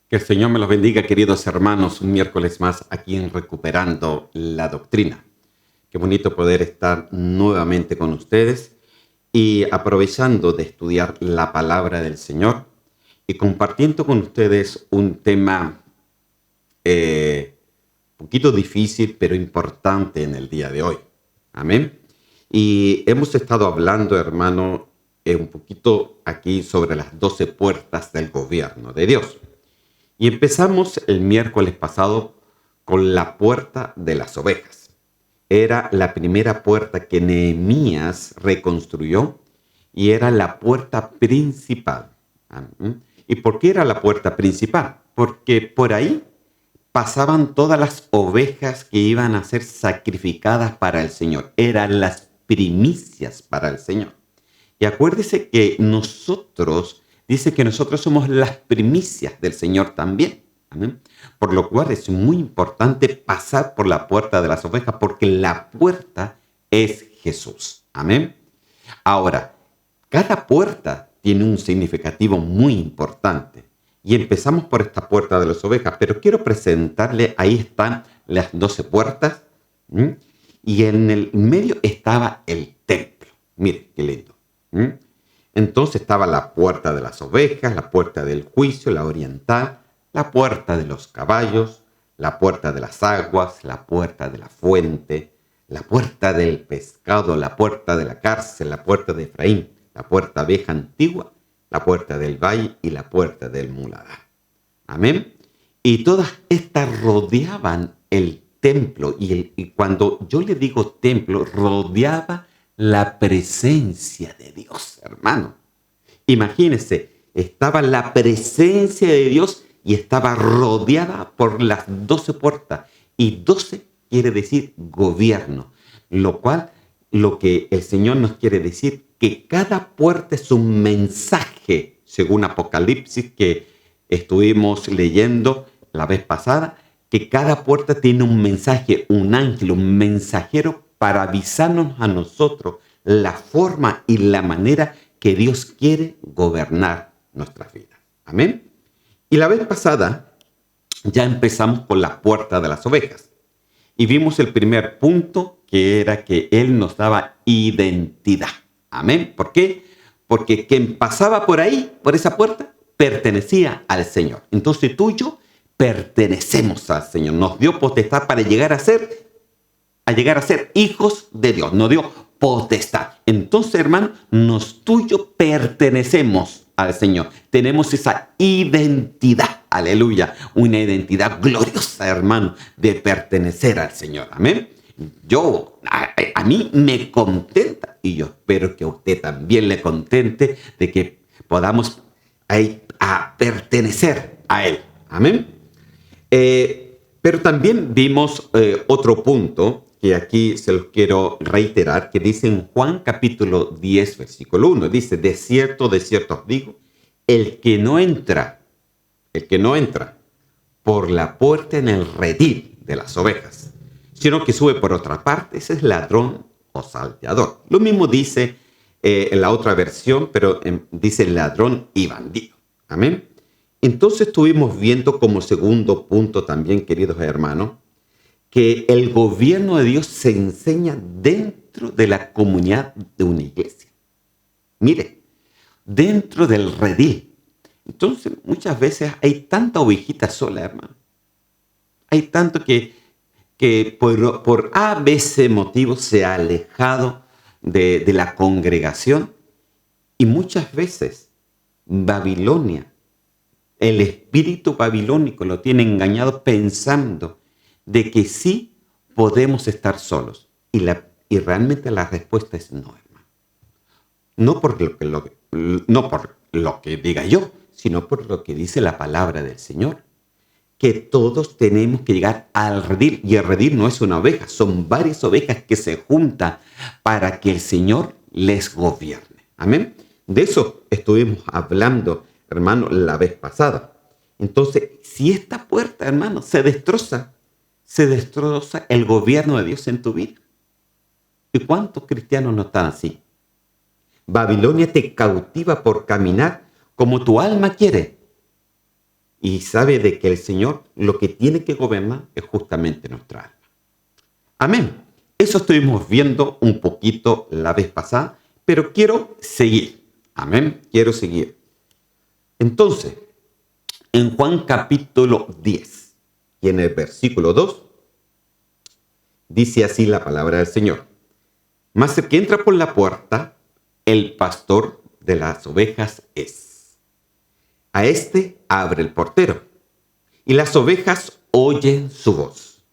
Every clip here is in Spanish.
Que el Señor me los bendiga, queridos hermanos, un miércoles más aquí en Recuperando la Doctrina. Qué bonito poder estar nuevamente con ustedes y aprovechando de estudiar la palabra del Señor y compartiendo con ustedes un tema poquito difícil, pero importante en el día de hoy. Amén. Y hemos estado hablando, hermano, un poquito aquí sobre las 12 puertas del gobierno de Dios. Y empezamos el miércoles pasado con la puerta de las ovejas. Era la primera puerta que Nehemías reconstruyó y era la puerta principal. ¿Y por qué era la puerta principal? Porque por ahí pasaban todas las ovejas que iban a ser sacrificadas para el Señor. Eran las primicias para el Señor. Y acuérdese que dice que nosotros somos las primicias del Señor también. ¿Amén? Por lo cual es muy importante pasar por la puerta de las ovejas, porque la puerta es Jesús. Amén. Ahora, cada puerta tiene un significativo muy importante. Y empezamos por esta puerta de las ovejas, pero quiero presentarle, ahí están las 12 puertas, y en el medio estaba el templo. Mire, qué lindo. Entonces estaba la puerta de las ovejas, la puerta del juicio, la oriental, la puerta de los caballos, la puerta de las aguas, la puerta de la fuente, la puerta del pescado, la puerta de la cárcel, la puerta de Efraín, la puerta vieja antigua, la puerta del valle y la puerta del muladar. Amén. Y todas estas rodeaban el templo. Y cuando yo le digo templo, rodeaba la presencia de Dios, hermano. Imagínense, estaba la presencia de Dios y estaba rodeada por las 12 puertas. Y 12 quiere decir gobierno, lo cual, lo que el Señor nos quiere decir, que cada puerta es un mensaje, según Apocalipsis, que estuvimos leyendo la vez pasada, que cada puerta tiene un mensaje, un ángel, un mensajero para avisarnos a nosotros la forma y la manera que Dios quiere gobernar nuestras vidas. Amén. Y la vez pasada ya empezamos con la puerta de las ovejas. Y vimos el primer punto, que era que Él nos daba identidad. Amén. ¿Por qué? Porque quien pasaba por ahí, por esa puerta, pertenecía al Señor. Entonces tú y yo pertenecemos al Señor. Nos dio potestad para llegar a ser hijos de Dios. Nos dio potestad. Entonces, hermano, tú y yo pertenecemos al Señor. Tenemos esa identidad, aleluya, una identidad gloriosa, hermano, de pertenecer al Señor. Amén. A mí me contenta, y yo espero que a usted también le contente, de que podamos a pertenecer a Él. Amén. Pero también vimos otro punto que aquí se los quiero reiterar, que dice en Juan capítulo 10, versículo 1, dice, de cierto os digo, el que no entra por la puerta en el redil de las ovejas, sino que sube por otra parte, ese es ladrón o salteador. Lo mismo dice en la otra versión, pero dice ladrón y bandido. Amén. Entonces estuvimos viendo como segundo punto también, queridos hermanos, que el gobierno de Dios se enseña dentro de la comunidad de una iglesia. Mire, dentro del redil. Entonces, muchas veces hay tanta ovejita sola, hermano. Hay tanto que por A, B, C motivos se ha alejado de la congregación. Y muchas veces Babilonia, el espíritu babilónico lo tiene engañado pensando de que sí podemos estar solos. Y realmente la respuesta es no, hermano. No por lo que diga yo, sino por lo que dice la palabra del Señor. Que todos tenemos que llegar al redil. Y el redil no es una oveja, son varias ovejas que se juntan para que el Señor les gobierne. Amén. De eso estuvimos hablando, hermano, la vez pasada. Entonces, si esta puerta, hermano, se destroza el gobierno de Dios en tu vida. ¿Y cuántos cristianos no están así? Babilonia te cautiva por caminar como tu alma quiere. y sabe de que el Señor lo que tiene que gobernar es justamente nuestra alma. Amén. Eso estuvimos viendo un poquito la vez pasada, pero quiero seguir. Amén. Quiero seguir. Entonces, en Juan capítulo 10 y en el versículo 2, dice así la palabra del Señor. Mas el que entra por la puerta, el pastor de las ovejas es. A este abre el portero, y las ovejas oyen su voz.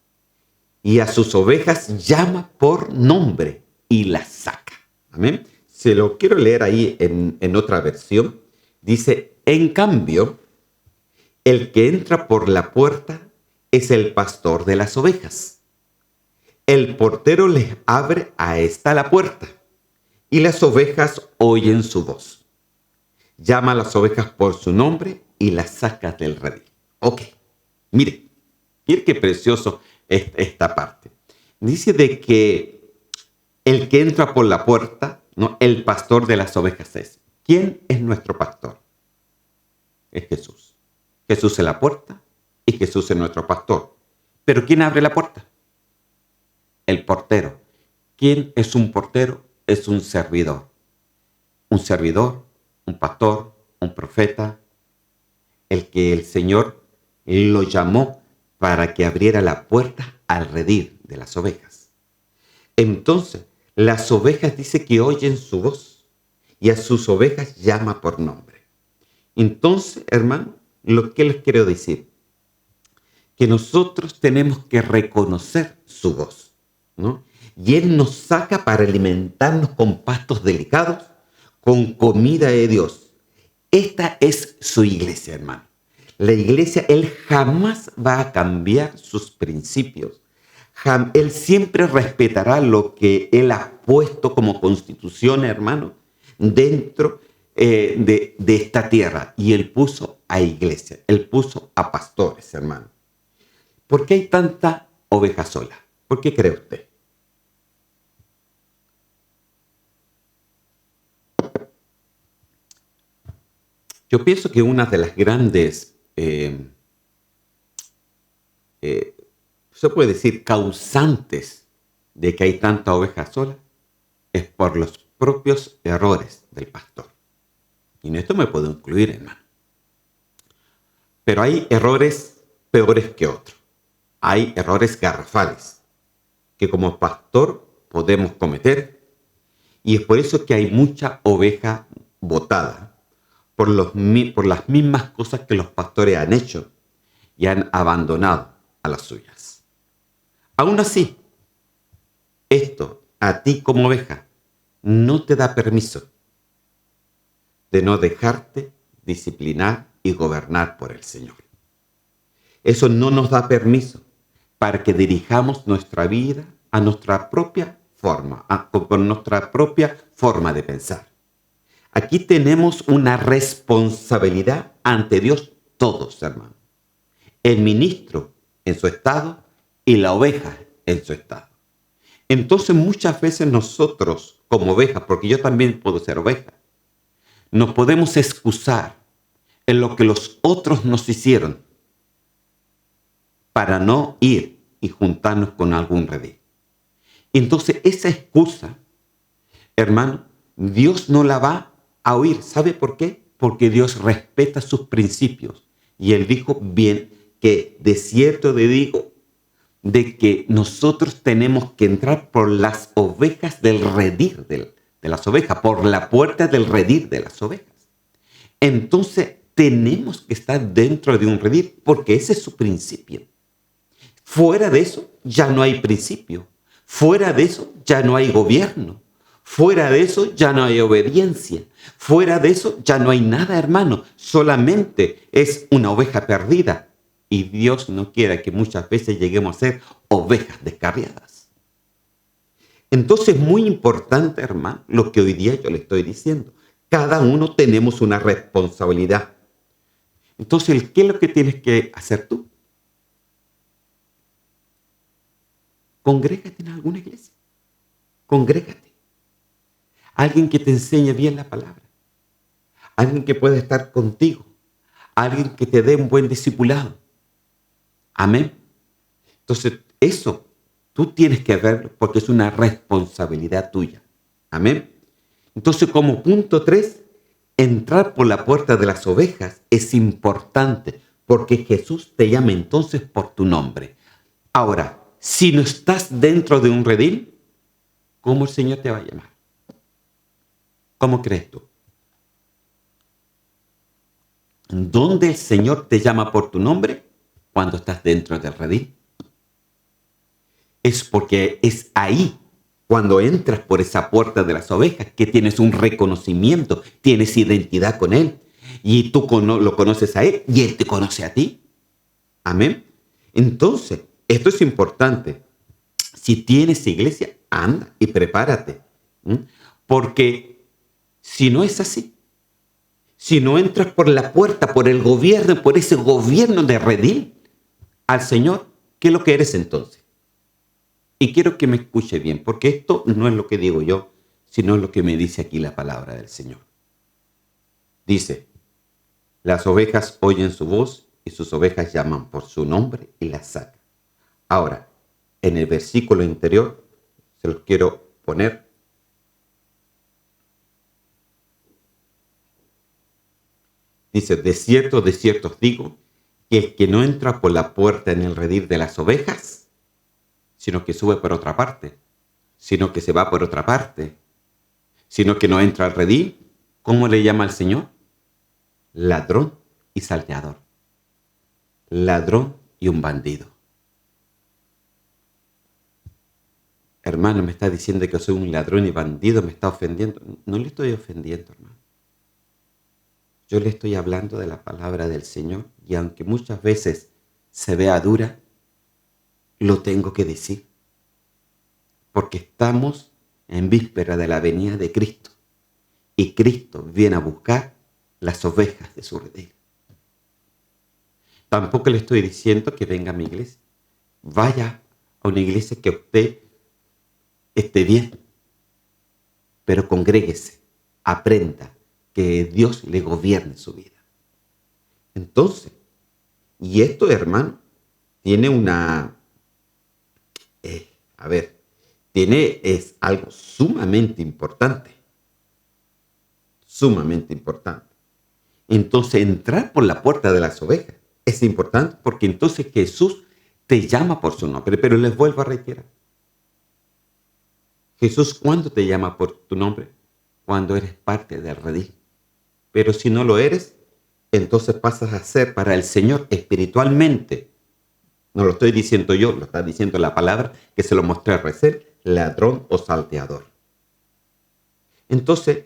Y a sus ovejas llama por nombre y las saca. Amén. Se lo quiero leer ahí en otra versión. Dice, en cambio, el que entra por la puerta es el pastor de las ovejas. El portero les abre a esta la puerta, y las ovejas oyen su voz. Llama a las ovejas por su nombre y las saca del redil. Ok, mire qué precioso es esta parte. Dice de que el que entra por la puerta, ¿no? El pastor de las ovejas es. ¿Quién es nuestro pastor? Es Jesús. Jesús es la puerta y Jesús es nuestro pastor. ¿Pero quién abre la puerta? El portero. ¿Quién es un portero? Es un servidor. Un servidor, un pastor, un profeta, el que el Señor lo llamó para que abriera la puerta al redil de las ovejas. Entonces, las ovejas dice que oyen su voz y a sus ovejas llama por nombre. Entonces, hermano, lo que les quiero decir, que nosotros tenemos que reconocer su voz, ¿no? Y Él nos saca para alimentarnos con pastos delicados, con comida de Dios. Esta es su iglesia, hermano. La iglesia, Él jamás va a cambiar sus principios. Él siempre respetará lo que Él ha puesto como constitución, hermano, dentro de esta tierra. Y Él puso a iglesia, Él puso a pastores, hermano. ¿Por qué hay tanta oveja sola? ¿Por qué cree usted? Yo pienso que una de las grandes, se puede decir, causantes de que hay tanta oveja sola es por los propios errores del pastor. Y en esto me puedo incluir, hermano. Pero hay errores peores que otros. Hay errores garrafales que como pastor podemos cometer, y es por eso que hay mucha oveja botada por las mismas cosas que los pastores han hecho y han abandonado a las suyas. Aún así, esto a ti como oveja no te da permiso de no dejarte disciplinar y gobernar por el Señor. Eso no nos da permiso para que dirijamos nuestra vida a nuestra propia forma, con nuestra propia forma de pensar. Aquí tenemos una responsabilidad ante Dios todos, hermanos. El ministro en su estado y la oveja en su estado. Entonces muchas veces nosotros como ovejas, porque yo también puedo ser oveja, nos podemos excusar en lo que los otros nos hicieron para no ir y juntarnos con algún redil. Entonces esa excusa, hermano, Dios no la va a oír. ¿Sabe por qué? Porque Dios respeta sus principios. Y Él dijo bien que de cierto le digo de que nosotros tenemos que entrar por las ovejas del redil de las ovejas, por la puerta del redil de las ovejas. Entonces tenemos que estar dentro de un redil porque ese es su principio. Fuera de eso ya no hay principio. Fuera de eso ya no hay gobierno. Fuera de eso ya no hay obediencia. Fuera de eso ya no hay nada, hermano. Solamente es una oveja perdida. Y Dios no quiere que muchas veces lleguemos a ser ovejas descarriadas. Entonces es muy importante, hermano, lo que hoy día yo le estoy diciendo. Cada uno tenemos una responsabilidad. Entonces, ¿qué es lo que tienes que hacer tú? Congrégate en alguna iglesia. Congrégate. Alguien que te enseñe bien la palabra. Alguien que pueda estar contigo. alguien que te dé un buen discipulado. Amén. Entonces, eso tú tienes que verlo porque es una responsabilidad tuya. Amén. Entonces, como punto 3, entrar por la puerta de las ovejas es importante porque Jesús te llama entonces por tu nombre. Ahora, si no estás dentro de un redil, ¿cómo el Señor te va a llamar? ¿Cómo crees tú? ¿Dónde el Señor te llama por tu nombre? Cuando estás dentro del redil. Es porque es ahí, cuando entras por esa puerta de las ovejas, que tienes un reconocimiento, tienes identidad con Él. Y tú lo conoces a Él y Él te conoce a ti. Amén. Entonces, esto es importante. Si tienes iglesia, anda y prepárate. Porque si no es así, si no entras por la puerta, por el gobierno, por ese gobierno de redil al Señor, ¿qué es lo que eres entonces? Y quiero que me escuche bien, porque esto no es lo que digo yo, sino es lo que me dice aquí la palabra del Señor. Dice, las ovejas oyen su voz y sus ovejas llaman por su nombre y las sacan. Ahora, en el versículo anterior, se los quiero poner. Dice, de cierto os digo, que el que no entra por la puerta en el redil de las ovejas, sino que sube por otra parte, sino que se va por otra parte, sino que no entra al redil, ¿cómo le llama al Señor? Ladrón y salteador. Ladrón y un bandido. Hermano, me está diciendo que soy un ladrón y bandido, me está ofendiendo. No le estoy ofendiendo, hermano. Yo le estoy hablando de la palabra del Señor y aunque muchas veces se vea dura, lo tengo que decir. Porque estamos en víspera de la venida de Cristo y Cristo viene a buscar las ovejas de su redil. Tampoco le estoy diciendo que venga a mi iglesia. Vaya a una iglesia que usted esté bien, pero congréguese, aprenda que Dios le gobierne su vida. Entonces, y esto, hermano, tiene es algo sumamente importante. Sumamente importante. Entonces, entrar por la puerta de las ovejas es importante porque entonces Jesús te llama por su nombre. Pero les vuelvo a reiterar. Jesús, ¿cuándo te llama por tu nombre? Cuando eres parte del redil. Pero si no lo eres, entonces pasas a ser para el Señor espiritualmente. No lo estoy diciendo yo, lo está diciendo la palabra que se lo mostré recién, ladrón o salteador. Entonces,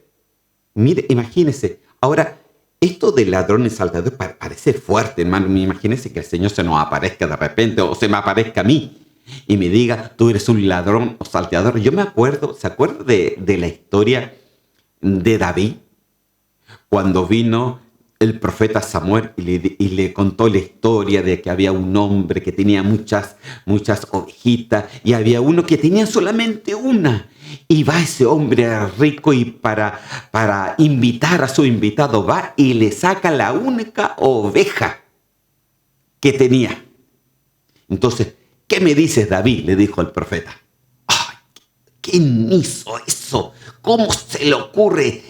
mire, imagínese, ahora, esto de ladrón y salteador parece fuerte, hermano. Imagínese que el Señor se nos aparezca de repente o se me aparezca a mí y me diga, tú eres un ladrón o salteador. Yo me acuerdo, ¿se acuerda de la historia de David? Cuando vino el profeta Samuel y le contó la historia de que había un hombre que tenía muchas ovejitas y había uno que tenía solamente una. Y va ese hombre rico y para invitar a su invitado va y le saca la única oveja que tenía. Entonces, ¿qué me dices, David? Le dijo el profeta. ¡Ay! ¿Quién hizo eso? ¿Cómo se le ocurre?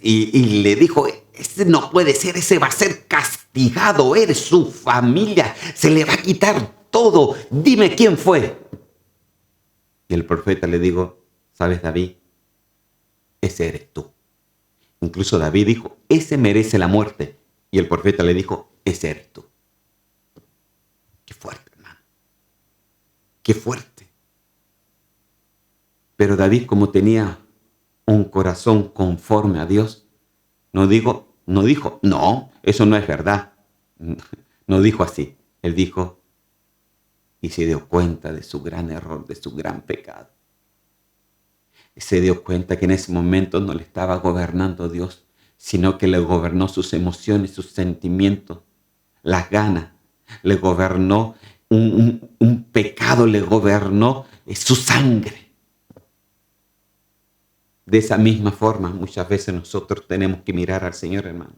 Y le dijo, ese no puede ser, ese va a ser castigado, eres su familia, se le va a quitar todo, dime quién fue. Y el profeta le dijo, ¿sabes, David? Ese eres tú. Incluso David dijo, ese merece la muerte. Y el profeta le dijo, ese eres tú. Qué fuerte, hermano. Qué fuerte. Pero David, como tenía un corazón conforme a Dios, no dijo, no, eso no es verdad. No dijo así. Él dijo, y se dio cuenta de su gran error, de su gran pecado. Y se dio cuenta que en ese momento no le estaba gobernando Dios, sino que le gobernó sus emociones, sus sentimientos, las ganas. Le gobernó un pecado, le gobernó su sangre. De esa misma forma, muchas veces nosotros tenemos que mirar al Señor, hermano.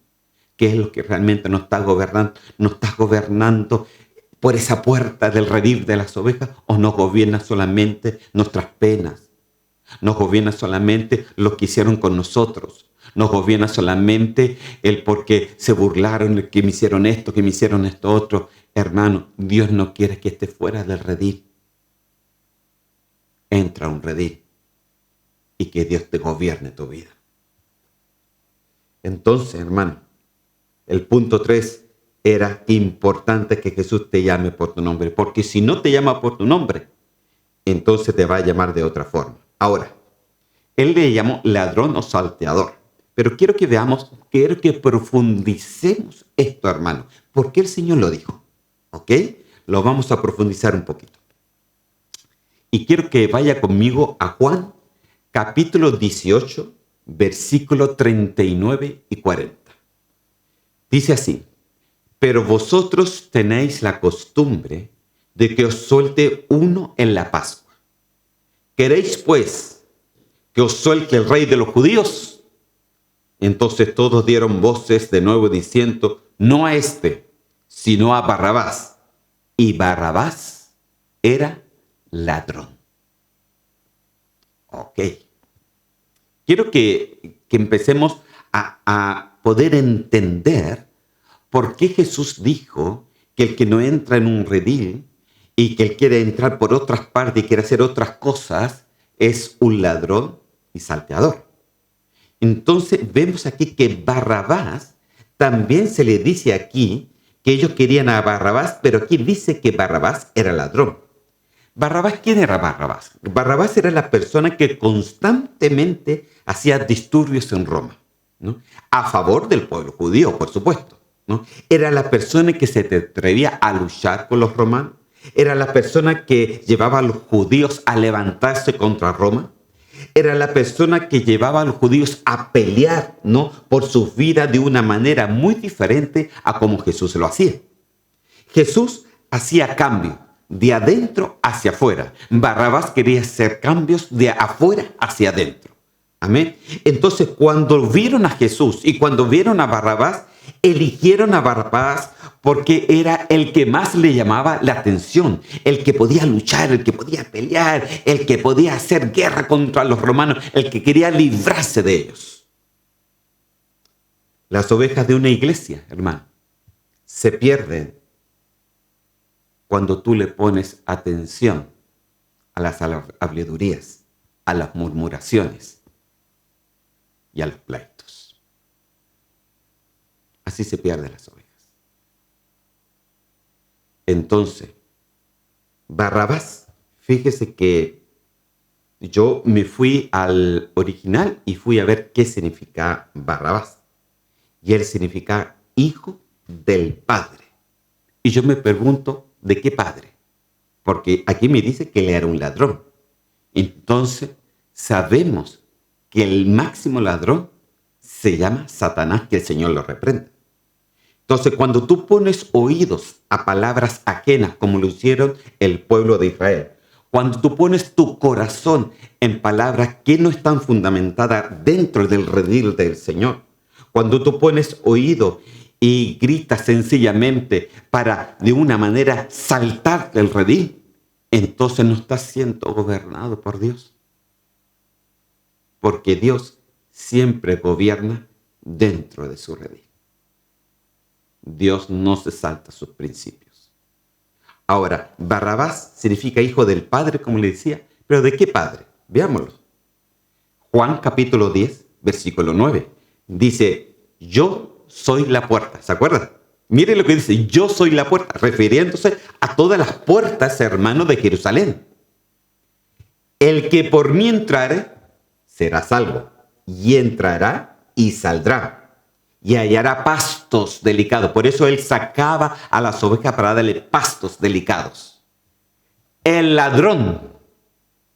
qué es lo que realmente nos está gobernando. ¿Nos está gobernando por esa puerta del redil de las ovejas o nos gobierna solamente nuestras penas? ¿Nos gobierna solamente lo que hicieron con nosotros? ¿Nos gobierna solamente el porque se burlaron, el que me hicieron esto otro? Hermano, Dios no quiere que estés fuera del redil. Entra a un redil y que Dios te gobierne tu vida. Entonces, hermano, el punto 3 era importante que Jesús te llame por tu nombre, porque si no te llama por tu nombre, entonces te va a llamar de otra forma. Ahora, él le llamó ladrón o salteador, pero quiero que profundicemos esto, hermano, porque el Señor lo dijo, ¿ok? Lo vamos a profundizar un poquito. Y quiero que vaya conmigo a Juan, capítulo 18, versículos 39 y 40. Dice así: pero vosotros tenéis la costumbre de que os suelte uno en la Pascua. ¿Queréis, pues, que os suelte el rey de los judíos? Entonces todos dieron voces de nuevo diciendo: no a este, sino a Barrabás. Y Barrabás era ladrón. Ok. Quiero que empecemos a poder entender por qué Jesús dijo que el que no entra en un redil y que él quiere entrar por otras partes y quiere hacer otras cosas es un ladrón y salteador. Entonces vemos aquí que Barrabás, también se le dice aquí que ellos querían a Barrabás, pero aquí dice que Barrabás era ladrón. Barrabás, ¿quién era Barrabás? Barrabás era la persona que constantemente hacía disturbios en Roma, ¿no? A favor del pueblo judío, por supuesto, ¿no? Era la persona que se atrevía a luchar con los romanos. Era la persona que llevaba a los judíos a levantarse contra Roma. Era la persona que llevaba a los judíos a pelear, ¿no?, por sus vidas de una manera muy diferente a como Jesús lo hacía. Jesús hacía cambio de adentro hacia afuera. Barrabás quería hacer cambios de afuera hacia adentro. Amén. Entonces, cuando vieron a Jesús y cuando vieron a Barrabás, eligieron a Barrabás porque era el que más le llamaba la atención, el que podía luchar, el que podía pelear, el que podía hacer guerra contra los romanos, el que quería librarse de ellos. Las ovejas de una iglesia, hermano, se pierden cuando tú le pones atención a las habladurías, a las murmuraciones y a los pleitos. Así se pierden las ovejas. Entonces, Barrabás, fíjese que yo me fui al original y fui a ver qué significa Barrabás. Y él significa hijo del Padre. Y yo me pregunto, ¿de qué padre? Porque aquí me dice que él era un ladrón. Entonces, sabemos que el máximo ladrón se llama Satanás, que el Señor lo reprenda. Entonces, cuando tú pones oídos a palabras ajenas, como lo hicieron el pueblo de Israel, cuando tú pones tu corazón en palabras que no están fundamentadas dentro del redil del Señor, cuando tú pones oído y gritas sencillamente para de una manera saltar del redil, entonces no estás siendo gobernado por Dios. Porque Dios siempre gobierna dentro de su redil. Dios no se salta sus principios. Ahora, Barrabás significa hijo del Padre, como le decía, pero ¿de qué Padre? Veámoslo. Juan capítulo 10, versículo 9. Dice, yo soy la puerta. ¿Se acuerdan? Miren lo que dice, yo soy la puerta, refiriéndose a todas las puertas, hermanos, de Jerusalén. El que por mí entrare, será salvo, y entrará y saldrá, y hallará pastos delicados. Por eso él sacaba a las ovejas para darle pastos delicados. El ladrón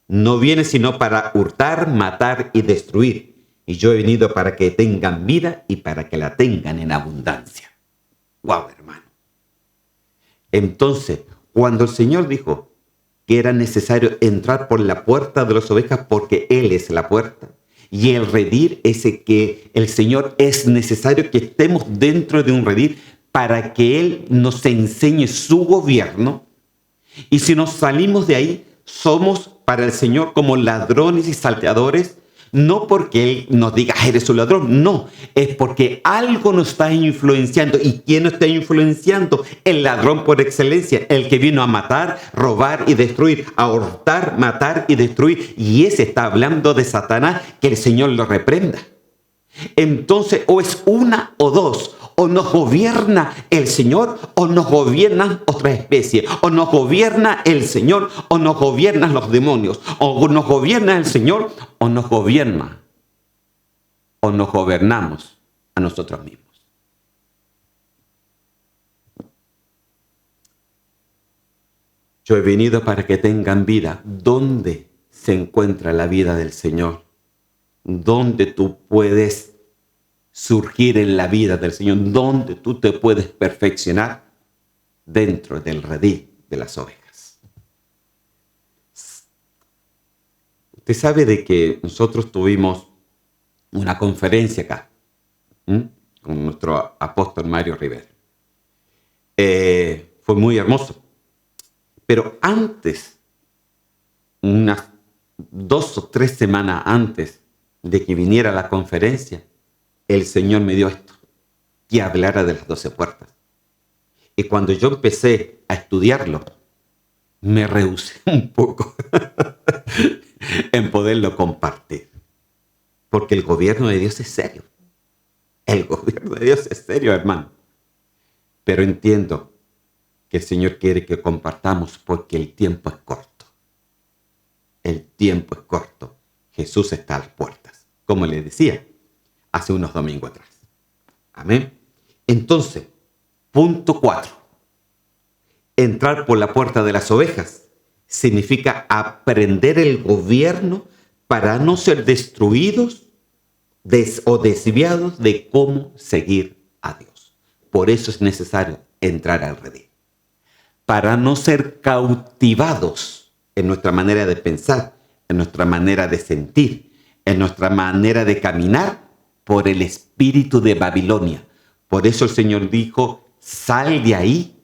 no viene sino para hurtar, matar y destruir. Y yo he venido para que tengan vida y para que la tengan en abundancia. ¡Wow, hermano! Entonces, cuando el Señor dijo que era necesario entrar por la puerta de las ovejas porque Él es la puerta, Y el redil es que el Señor es necesario que estemos dentro de un redil para que Él nos enseñe su gobierno. Y si nos salimos de ahí, somos para el Señor como ladrones y salteadores, no porque Él nos diga, eres un ladrón, no, es porque algo nos está influenciando. ¿Y quién nos está influenciando? El ladrón por excelencia, el que vino a matar, robar y destruir, a hurtar, matar y destruir. Y ese está hablando de Satanás, que el Señor lo reprenda. Entonces, o es una o dos, o nos gobierna el Señor o nos gobiernan otra especie, o nos gobierna el Señor o nos gobiernan los demonios, o nos gobierna el Señor o nos gobierna o nos gobernamos a nosotros mismos. Yo he venido para que tengan vida. ¿Dónde se encuentra la vida del Señor? ¿Dónde tú puedes surgir en la vida del Señor? ¿Dónde tú te puedes perfeccionar? Dentro del redil de las ovejas. Usted sabe de que nosotros tuvimos una conferencia acá, con nuestro apóstol Mario Rivera. Fue muy hermoso. Pero antes, unas 2 o 3 semanas antes de que viniera la conferencia, el Señor me dio esto, que hablara de las 12 puertas. Y cuando yo empecé a estudiarlo, me rehusé un poco en poderlo compartir. Porque el gobierno de Dios es serio. El gobierno de Dios es serio, hermano. Pero entiendo que el Señor quiere que compartamos porque el tiempo es corto. El tiempo es corto. Jesús está a las puertas, como le decía hace unos domingos atrás. Amén. Entonces, punto 4. Entrar por la puerta de las ovejas significa aprender el gobierno para no ser destruidos o desviados de cómo seguir a Dios. Por eso es necesario entrar al redil. Para no ser cautivados en nuestra manera de pensar, en nuestra manera de sentir, en nuestra manera de caminar por el espíritu de Babilonia. Por eso el Señor dijo, sal de ahí,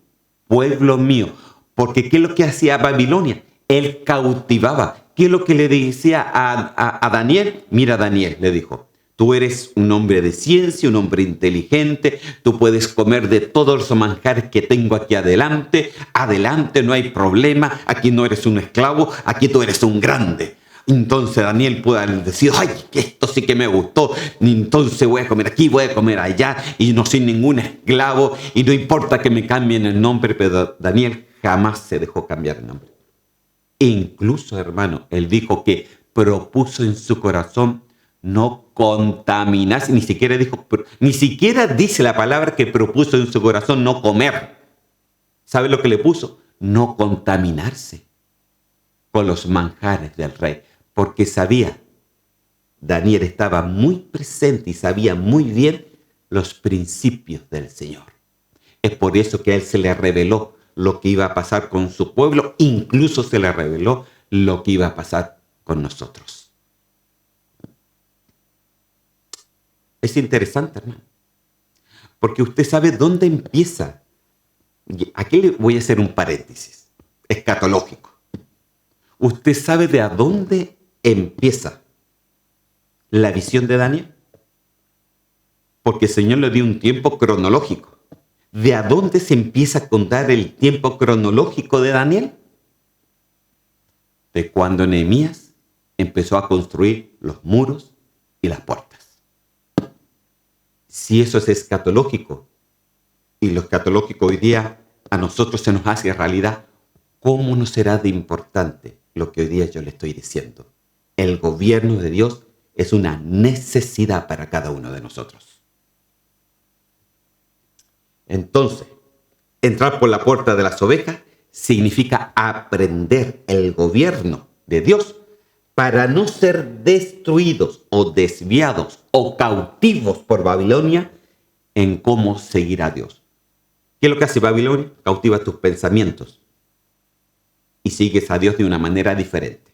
pueblo mío. Porque ¿qué es lo que hacía Babilonia? Él cautivaba. ¿Qué es lo que le decía a Daniel? Mira, Daniel, le dijo, tú eres un hombre de ciencia, un hombre inteligente, tú puedes comer de todos los manjares que tengo aquí adelante, no hay problema, aquí no eres un esclavo, aquí tú eres un grande. Entonces Daniel puede decir, ay, esto sí que me gustó, entonces voy a comer aquí, voy a comer allá, y no soy ningún esclavo, y no importa que me cambien el nombre, pero Daniel jamás se dejó cambiar el nombre. E incluso, hermano, él dijo que propuso en su corazón no contaminarse, ni siquiera dice la palabra que propuso en su corazón no comer. ¿Sabe lo que le puso? No contaminarse con los manjares del rey, porque Daniel estaba muy presente y sabía muy bien los principios del Señor. Es por eso que a él se le reveló lo que iba a pasar con su pueblo, incluso se le reveló lo que iba a pasar con nosotros. Es interesante, hermano, porque usted sabe dónde empieza. Aquí le voy a hacer un paréntesis escatológico. ¿Usted sabe de a dónde empieza la visión de Daniel? Porque el Señor le dio un tiempo cronológico. ¿De a dónde se empieza a contar el tiempo cronológico de Daniel? De cuando Nehemías empezó a construir los muros y las puertas. Si eso es escatológico, y lo escatológico hoy día a nosotros se nos hace realidad, ¿cómo no será de importante lo que hoy día yo le estoy diciendo? El gobierno de Dios es una necesidad para cada uno de nosotros. Entonces, entrar por la puerta de las ovejas significa aprender el gobierno de Dios para no ser destruidos o desviados o cautivos por Babilonia en cómo seguir a Dios. ¿Qué es lo que hace Babilonia? Cautiva tus pensamientos y sigues a Dios de una manera diferente.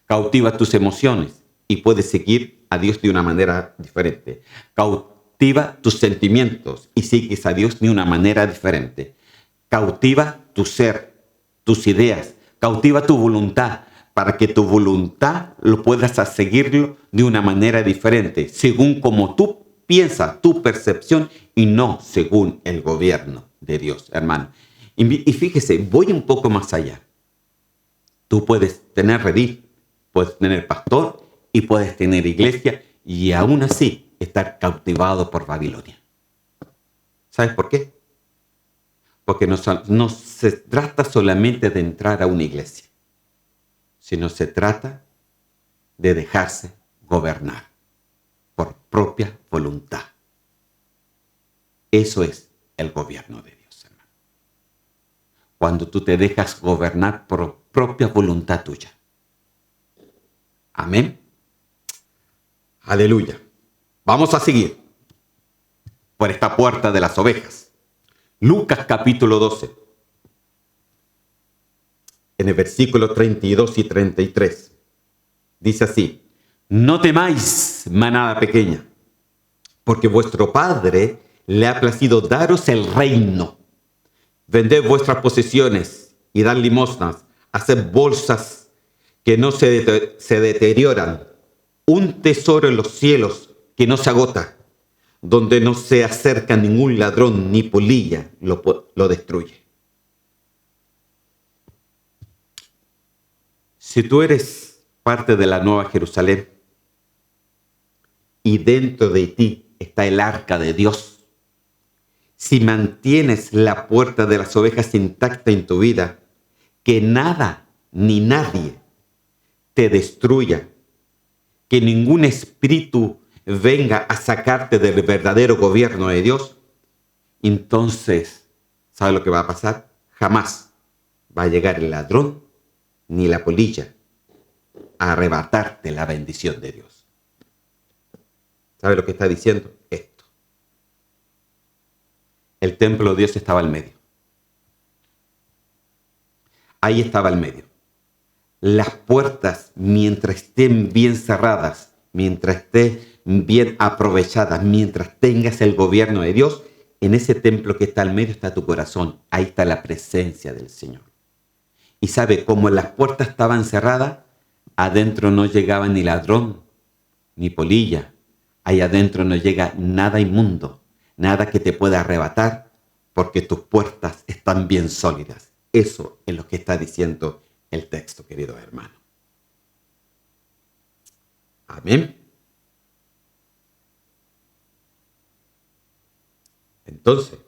Cautiva tus emociones y puedes seguir a Dios de una manera diferente. Cautiva tus sentimientos y sigues a Dios de una manera diferente. Cautiva tu ser, tus ideas, cautiva tu voluntad, para que tu voluntad lo puedas seguirlo de una manera diferente, según como tú piensas, tu percepción, y no según el gobierno de Dios, hermano. Y fíjese, voy un poco más allá. Tú puedes tener redil, puedes tener pastor y puedes tener iglesia y aún así estar cautivado por Babilonia. ¿Sabes por qué? Porque no se trata solamente de entrar a una iglesia, sino se trata de dejarse gobernar por propia voluntad. Eso es el gobierno de Dios, hermano. Cuando tú te dejas gobernar por propia voluntad tuya. Amén. Aleluya. Vamos a seguir por esta puerta de las ovejas. Lucas capítulo 12. En el versículo 32 y 33. Dice así: no temáis, manada pequeña, porque vuestro Padre le ha placido daros el reino. Vended vuestras posesiones y dad limosnas. Haced bolsas que no se deterioran, un tesoro en los cielos que no se agota, donde no se acerca ningún ladrón ni polilla lo destruye. Si tú eres parte de la Nueva Jerusalén y dentro de ti está el arca de Dios, si mantienes la puerta de las ovejas intacta en tu vida, que nada ni nadie te destruya, que ningún espíritu venga a sacarte del verdadero gobierno de Dios, entonces, ¿sabe lo que va a pasar? Jamás va a llegar el ladrón ni la polilla a arrebatarte la bendición de Dios. ¿Sabe lo que está diciendo? Esto. El templo de Dios estaba al medio. Ahí estaba al medio. Las puertas, mientras estén bien cerradas, mientras estén bien aprovechadas, mientras tengas el gobierno de Dios, en ese templo que está al medio está tu corazón. Ahí está la presencia del Señor. Y sabe, como las puertas estaban cerradas, adentro no llegaba ni ladrón, ni polilla. Ahí adentro no llega nada inmundo, nada que te pueda arrebatar, porque tus puertas están bien sólidas. Eso es lo que está diciendo el texto, querido hermano. Amén. Entonces,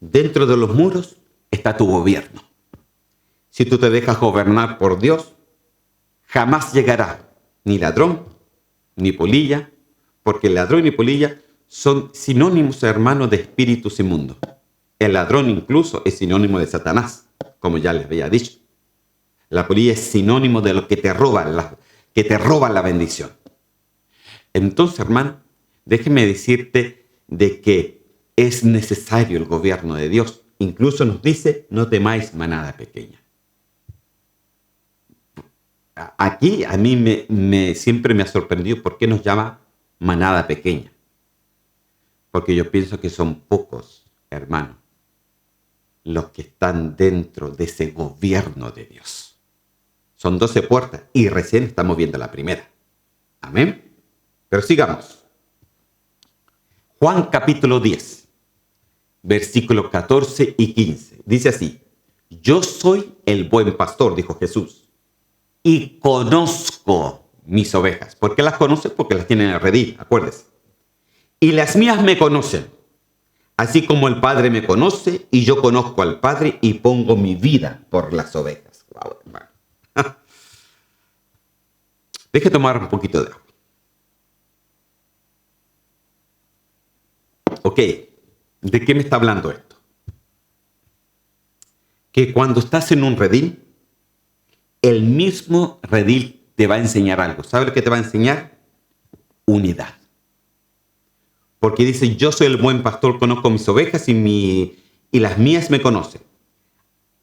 dentro de los muros está tu gobierno. Si tú te dejas gobernar por Dios, jamás llegará ni ladrón, ni polilla, porque ladrón y polilla son sinónimos, hermanos, de espíritus inmundos. El ladrón incluso es sinónimo de Satanás, como ya les había dicho. La polilla es sinónimo de lo que te roban la bendición. Entonces, hermano, déjeme decirte de que es necesario el gobierno de Dios. Incluso nos dice, no temáis, manada pequeña. Aquí a mí siempre me ha sorprendido por qué nos llama manada pequeña. Porque yo pienso que son pocos, hermanos, los que están dentro de ese gobierno de Dios. Son 12 puertas y recién estamos viendo la primera. Amén. Pero sigamos. Juan capítulo 10, versículos 14 y 15. Dice así: yo soy el buen pastor, dijo Jesús, y conozco mis ovejas. ¿Por qué las conoce? Porque las tiene en el redil, acuérdese. Y las mías me conocen, así como el Padre me conoce, y yo conozco al Padre y pongo mi vida por las ovejas. Wow, hermano. Deje tomar un poquito de agua. Ok, ¿de qué me está hablando esto? Que cuando estás en un redil, el mismo redil te va a enseñar algo. ¿Sabe lo que te va a enseñar? Unidad. Porque dice, yo soy el buen pastor, conozco mis ovejas y las mías me conocen.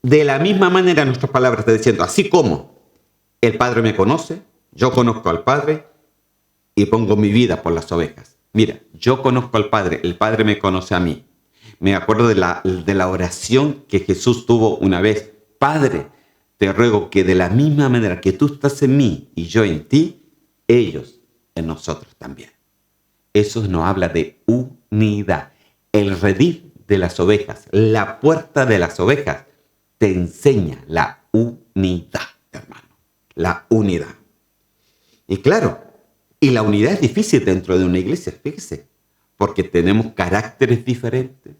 De la misma manera, nuestras palabras está diciendo, así como El Padre me conoce, yo conozco al Padre y pongo mi vida por las ovejas. Mira, yo conozco al Padre, el Padre me conoce a mí. Me acuerdo de la oración que Jesús tuvo una vez. Padre, te ruego que de la misma manera que tú estás en mí y yo en ti, ellos en nosotros también. Eso nos habla de unidad. El redil de las ovejas, la puerta de las ovejas, te enseña la unidad, hermano. La unidad. Y claro, y la unidad es difícil dentro de una iglesia, fíjese, porque tenemos caracteres diferentes,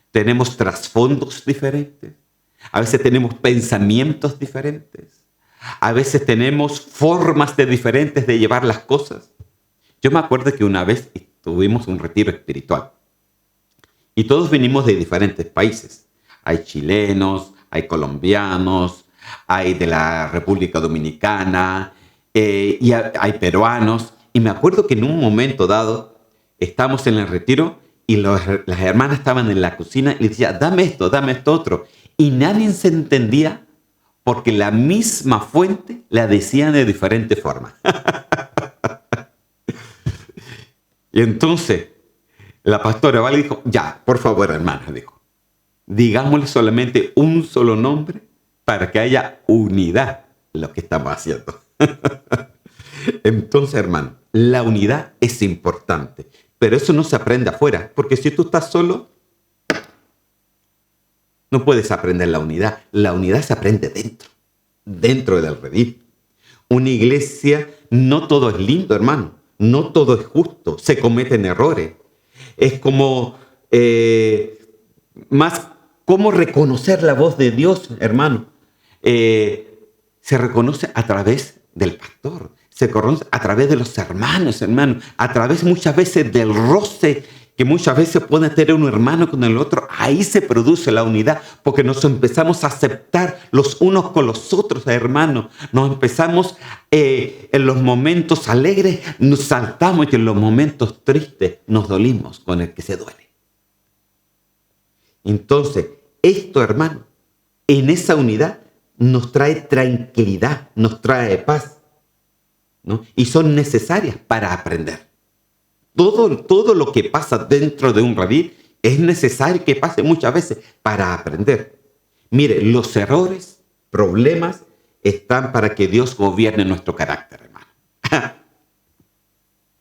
tenemos trasfondos diferentes, a veces tenemos pensamientos diferentes, a veces tenemos formas diferentes de llevar las cosas. Yo me acuerdo que una vez tuvimos un retiro espiritual y todos venimos de diferentes países. Hay chilenos, hay colombianos, hay de la República Dominicana y hay peruanos. Y me acuerdo que en un momento dado estábamos en el retiro y las hermanas estaban en la cocina y decían, dame esto otro. Y nadie se entendía porque la misma fuente la decían de diferente forma. Y entonces la pastora Vale dijo, ya, por favor, hermana, dijo, digámosle solamente un solo nombre para que haya unidad en lo que estamos haciendo. Entonces, hermano, la unidad es importante, pero eso no se aprende afuera, porque si tú estás solo, no puedes aprender la unidad. La unidad se aprende dentro del redil. Una iglesia, no todo es lindo, hermano, no todo es justo, se cometen errores. Es como, más, cómo reconocer la voz de Dios, hermano. Se reconoce a través del pastor, se conoce a través de los hermanos, hermano, a través muchas veces del roce que muchas veces puede tener un hermano con el otro. Ahí se produce la unidad, porque nos empezamos a aceptar los unos con los otros, hermanos. Nos empezamos en los momentos alegres, nos saltamos, y en los momentos tristes nos dolimos con el que se duele. Entonces, esto, hermano, en esa unidad nos trae tranquilidad, nos trae paz, ¿no? Y son necesarias para aprender. Todo lo que pasa dentro de un redil es necesario que pase muchas veces para aprender. Mire, los errores, problemas, están para que Dios gobierne nuestro carácter, hermano.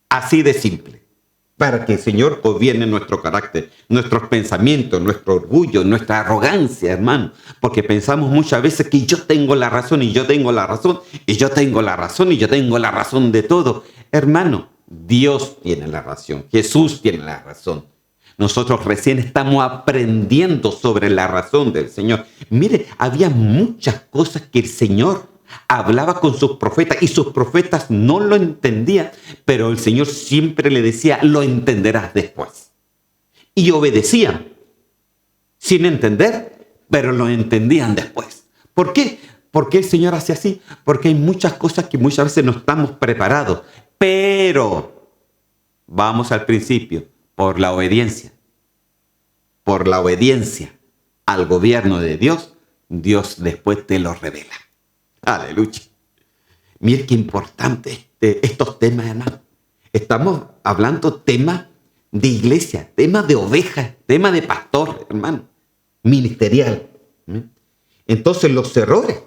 Así de simple. Para que el Señor gobierne nuestro carácter, nuestros pensamientos, nuestro orgullo, nuestra arrogancia, hermano. Porque pensamos muchas veces que yo tengo la razón y yo tengo la razón y yo tengo la razón y yo tengo la razón de todo. Hermano, Dios tiene la razón, Jesús tiene la razón. Nosotros recién estamos aprendiendo sobre la razón del Señor. Mire, había muchas cosas que el Señor hablaba con sus profetas y sus profetas no lo entendían, pero el Señor siempre le decía, lo entenderás después. Y obedecían sin entender, pero lo entendían después. ¿Por qué? ¿Por qué el Señor hace así? Porque hay muchas cosas que muchas veces no estamos preparados, pero vamos al principio, por la obediencia al gobierno de Dios, Dios después te lo revela. Aleluya. Mira qué importante estos temas, hermano. Estamos hablando temas de iglesia, temas de ovejas, temas de pastor, hermano, ministerial. Entonces los errores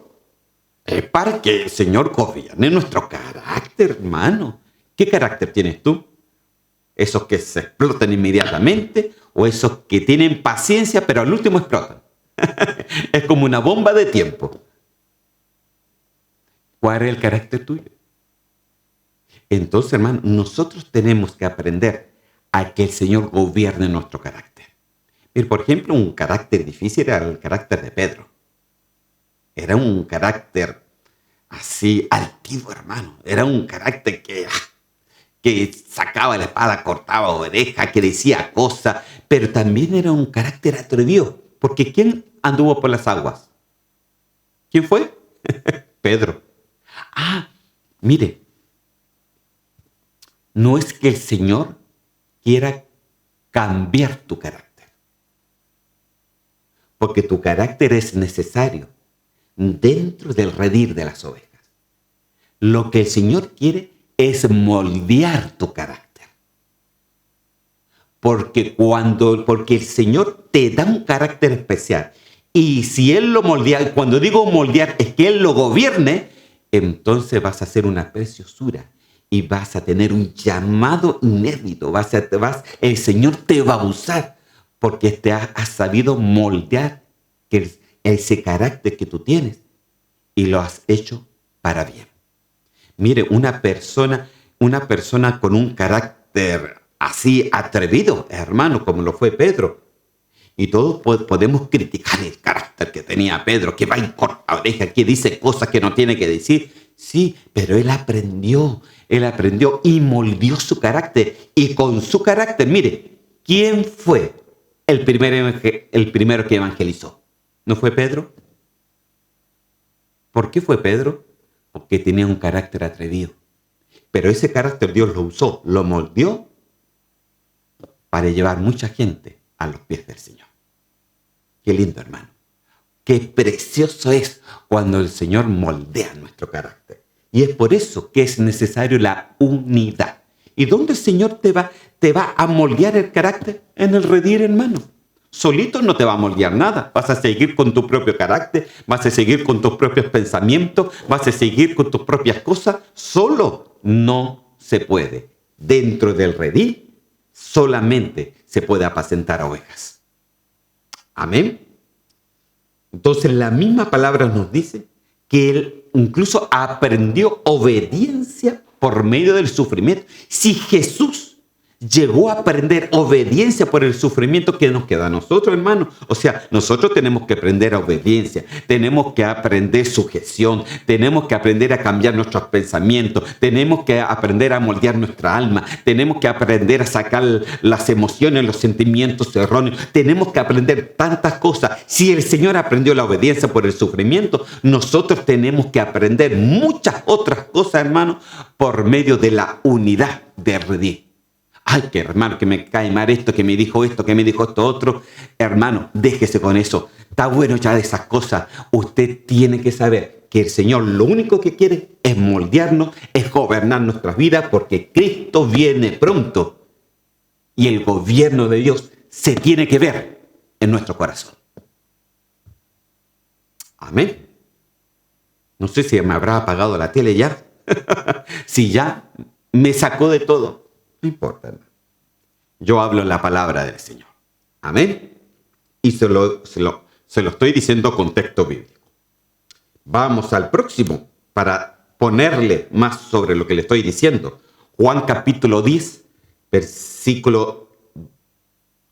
es para que el Señor gobierne nuestro carácter, hermano. ¿Qué carácter tienes tú? ¿Esos que se explotan inmediatamente o esos que tienen paciencia pero al último explotan? Es como una bomba de tiempo. ¿Cuál es el carácter tuyo? Entonces, hermano, nosotros tenemos que aprender a que el Señor gobierne nuestro carácter. Mira, por ejemplo, un carácter difícil era el carácter de Pedro. Era un carácter así altivo, hermano. Era un carácter que sacaba la espada, cortaba oreja, que decía cosas, pero también era un carácter atrevido. Porque ¿quién anduvo por las aguas? ¿Quién fue? Pedro. Mire, no es que el Señor quiera cambiar tu carácter, porque tu carácter es necesario dentro del redil de las ovejas. Lo que el Señor quiere es moldear tu carácter. Porque el Señor te da un carácter especial. Y si Él lo moldea, cuando digo moldear, es que Él lo gobierne, entonces vas a hacer una preciosura y vas a tener un llamado inédito. El Señor te va a usar porque te has sabido moldear ese carácter que tú tienes y lo has hecho para bien. Mire, una persona con un carácter así atrevido, hermano, como lo fue Pedro. Y todos podemos criticar el carácter que tenía Pedro, que va en corta oreja, que dice cosas que no tiene que decir. Sí, pero él aprendió y moldeó su carácter. Y con su carácter, mire, ¿quién fue el primero que evangelizó? ¿No fue Pedro? ¿Por qué fue Pedro? Porque tenía un carácter atrevido. Pero ese carácter Dios lo usó, lo moldeó para llevar mucha gente a los pies del Señor. Qué lindo, hermano. Qué precioso es cuando el Señor moldea nuestro carácter. Y es por eso que es necesario la unidad. ¿Y dónde el Señor te va a moldear el carácter? En el redil, hermano. Solito no te va a moldear nada. Vas a seguir con tu propio carácter, vas a seguir con tus propios pensamientos, vas a seguir con tus propias cosas. Solo no se puede. Dentro del redil solamente se puede apacentar ovejas. Amén. Entonces la misma palabra nos dice que él incluso aprendió obediencia por medio del sufrimiento. Si Jesús llegó a aprender obediencia por el sufrimiento, ¿qué nos queda a nosotros, hermano? O sea, nosotros tenemos que aprender obediencia, tenemos que aprender sujeción, tenemos que aprender a cambiar nuestros pensamientos, tenemos que aprender a moldear nuestra alma, tenemos que aprender a sacar las emociones, los sentimientos erróneos, tenemos que aprender tantas cosas. Si el Señor aprendió la obediencia por el sufrimiento, nosotros tenemos que aprender muchas otras cosas, hermano, por medio de la unidad de redil. Ay, que hermano, que me cae mal esto, que me dijo esto otro. Hermano, déjese con eso. Está bueno ya de esas cosas. Usted tiene que saber que el Señor lo único que quiere es moldearnos, es gobernar nuestras vidas, porque Cristo viene pronto. Y el gobierno de Dios se tiene que ver en nuestro corazón. Amén. No sé si me habrá apagado la tele ya. Si ya me sacó de todo. No importa, hermano. Yo hablo la palabra del Señor. Amén. Y se lo estoy diciendo con texto bíblico. Vamos al próximo para ponerle más sobre lo que le estoy diciendo. Juan capítulo 10, versículo,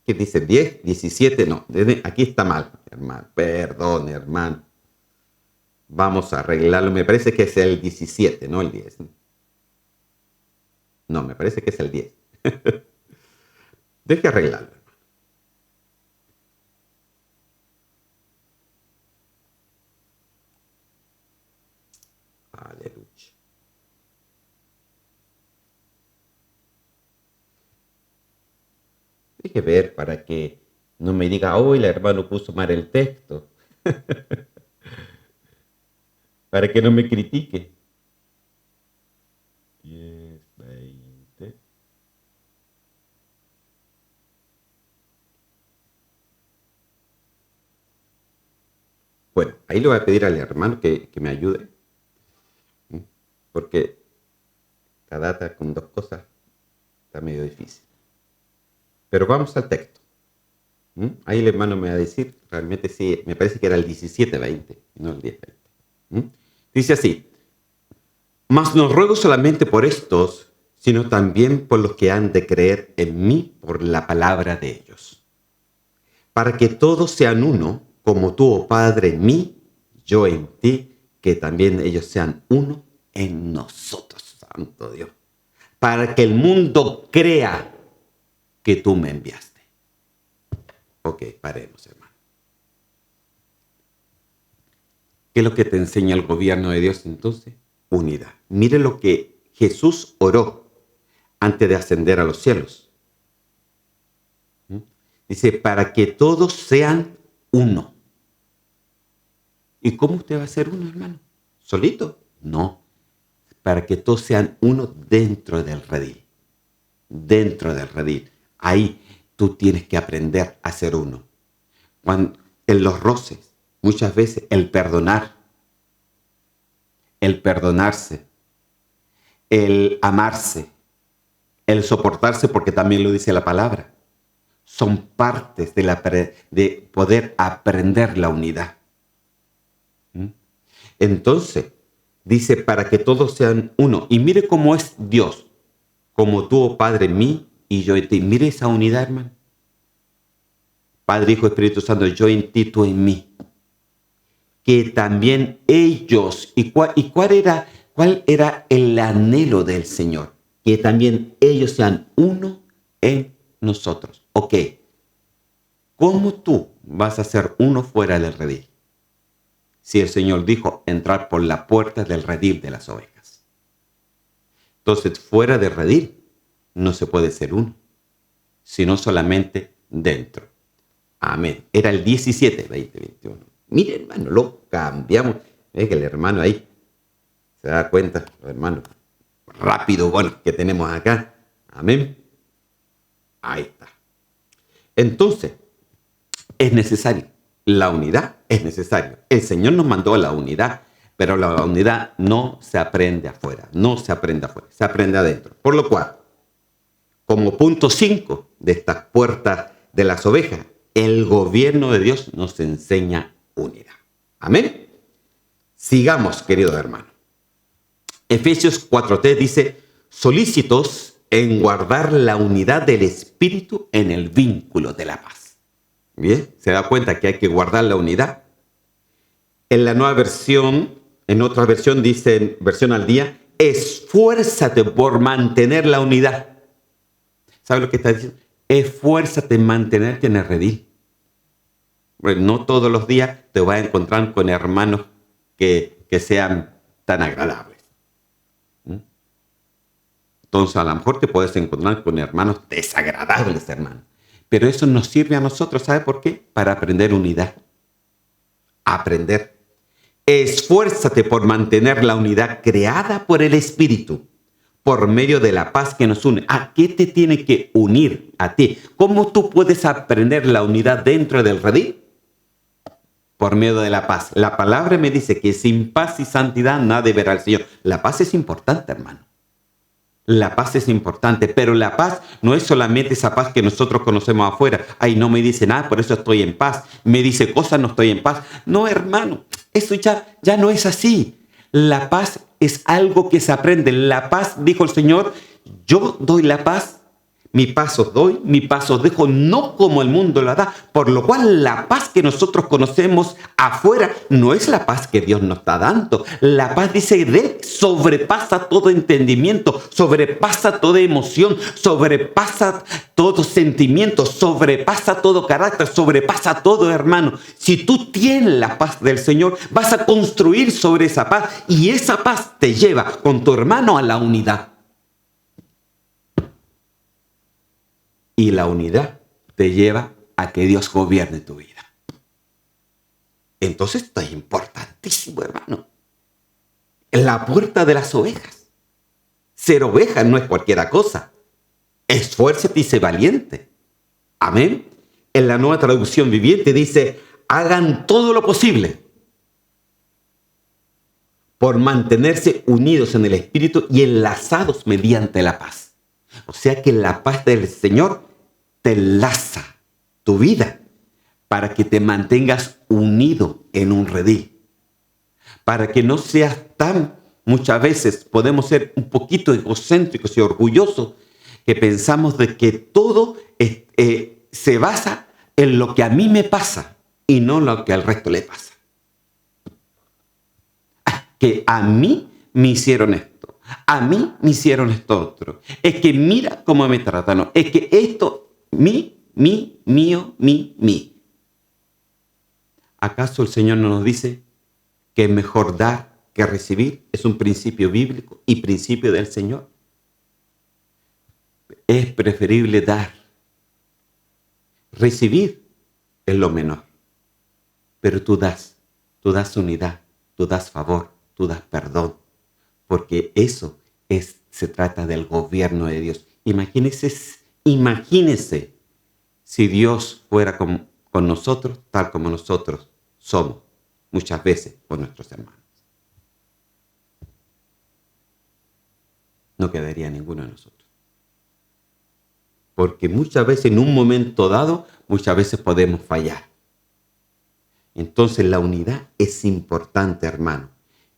¿qué dice? 10, 17, no. Aquí está mal, hermano. Perdón, hermano. Vamos a arreglarlo. Me parece que es el 17, no el 10. No, me parece que es el 10. Deje arreglarlo. Aleluya. Deje ver para que no me diga, hoy el hermano puso mal el texto. Para que no me critique. 10, 20. Bueno, ahí le voy a pedir al hermano que me ayude. Porque cada data con dos cosas está medio difícil. Pero vamos al texto. Ahí el hermano me va a decir, realmente sí, me parece que era el 17-20, no el 10-20. Dice así: mas no ruego solamente por estos, sino también por los que han de creer en mí por la palabra de ellos, para que todos sean uno, como tú, oh Padre, en mí, yo en ti, que también ellos sean uno en nosotros, santo Dios, para que el mundo crea que tú me enviaste. Ok, paremos, hermano. ¿Qué es lo que te enseña el gobierno de Dios entonces? Unidad. Mire lo que Jesús oró antes de ascender a los cielos. Dice, para que todos sean uno. ¿Y cómo usted va a ser uno, hermano? ¿Solito? No. para que todos sean uno dentro del redil. Dentro del redil. Ahí tú tienes que aprender a ser uno. En los roces, muchas veces el perdonar, el perdonarse, el amarse, el soportarse, porque también lo dice la palabra, son partes de poder aprender la unidad. Entonces, dice, para que todos sean uno. Y mire cómo es Dios, como tú, oh Padre, en mí y yo en ti. Mire esa unidad, hermano. Padre, Hijo, Espíritu Santo, yo en ti, tú en mí. Que también ellos, ¿cuál era el anhelo del Señor? Que también ellos sean uno en nosotros. Ok, ¿cómo tú vas a ser uno fuera del redil? Si el Señor dijo entrar por la puerta del redil de las ovejas. Entonces, fuera del redil no se puede ser uno, sino solamente dentro. Amén. Era el 17, 20, 21. Mire, hermano, lo cambiamos. Ve que el hermano ahí se da cuenta, hermano, rápido, bueno, que tenemos acá. Amén. Ahí está. Entonces, es necesario. La unidad es necesaria. El Señor nos mandó a la unidad, pero la unidad no se aprende afuera, no se aprende afuera, se aprende adentro. Por lo cual, como punto 5 de estas puertas de las ovejas, el gobierno de Dios nos enseña unidad. Amén. Sigamos, queridos hermanos. Efesios 4:3 dice, solícitos en guardar la unidad del Espíritu en el vínculo de la paz. Bien, se da cuenta que hay que guardar la unidad. En la nueva versión, en otra versión dice, versión al día, esfuérzate por mantener la unidad. ¿Sabe lo que está diciendo? Esfuérzate en mantenerte en el redil. Bueno, no todos los días te vas a encontrar con hermanos que sean tan agradables. Entonces, a lo mejor te puedes encontrar con hermanos desagradables, hermanos. Pero eso nos sirve a nosotros, ¿sabe por qué? Para aprender unidad. Aprender. Esfuérzate por mantener la unidad creada por el Espíritu, por medio de la paz que nos une. ¿A qué te tiene que unir a ti? ¿Cómo tú puedes aprender la unidad dentro del redil? Por medio de la paz. La palabra me dice que sin paz y santidad nadie verá al Señor. La paz es importante, hermano. La paz es importante, pero la paz no es solamente esa paz que nosotros conocemos afuera. Ay, no me dice nada, por eso estoy en paz. Me dice cosas, no estoy en paz. No, hermano, eso ya no es así. La paz es algo que se aprende. La paz, dijo el Señor, yo doy la paz. Mi paz os doy, mi paz os dejo, no como el mundo la da. Por lo cual la paz que nosotros conocemos afuera no es la paz que Dios nos está dando. La paz, dice, sobrepasa todo entendimiento, sobrepasa toda emoción, sobrepasa todo sentimiento, sobrepasa todo carácter, sobrepasa todo, hermano. Si tú tienes la paz del Señor, vas a construir sobre esa paz y esa paz te lleva con tu hermano a la unidad. Y la unidad te lleva a que Dios gobierne tu vida. Entonces esto es importantísimo, hermano. La puerta de las ovejas. Ser oveja no es cualquier cosa. Esfuérzate y sé valiente. Amén. En la nueva traducción viviente dice, hagan todo lo posible por mantenerse unidos en el Espíritu y enlazados mediante la paz. O sea que la paz del Señor te enlaza tu vida para que te mantengas unido en un redil. Para que no seas muchas veces podemos ser un poquito egocéntricos y orgullosos que pensamos de que todo se basa en lo que a mí me pasa y no lo que al resto le pasa. Que a mí me hicieron esto, a mí me hicieron esto otro. Es que mira cómo me tratan, es que esto... mío. ¿Acaso el Señor no nos dice que es mejor dar que recibir? Es un principio bíblico y principio del Señor. Es preferible dar. Recibir es lo menor. Pero tú das unidad, tú das favor, tú das perdón, porque eso se trata del gobierno de Dios. Imagínese si Dios fuera con nosotros tal como nosotros somos muchas veces con nuestros hermanos. No quedaría ninguno de nosotros. Porque muchas veces en un momento dado, muchas veces podemos fallar. Entonces la unidad es importante, hermano.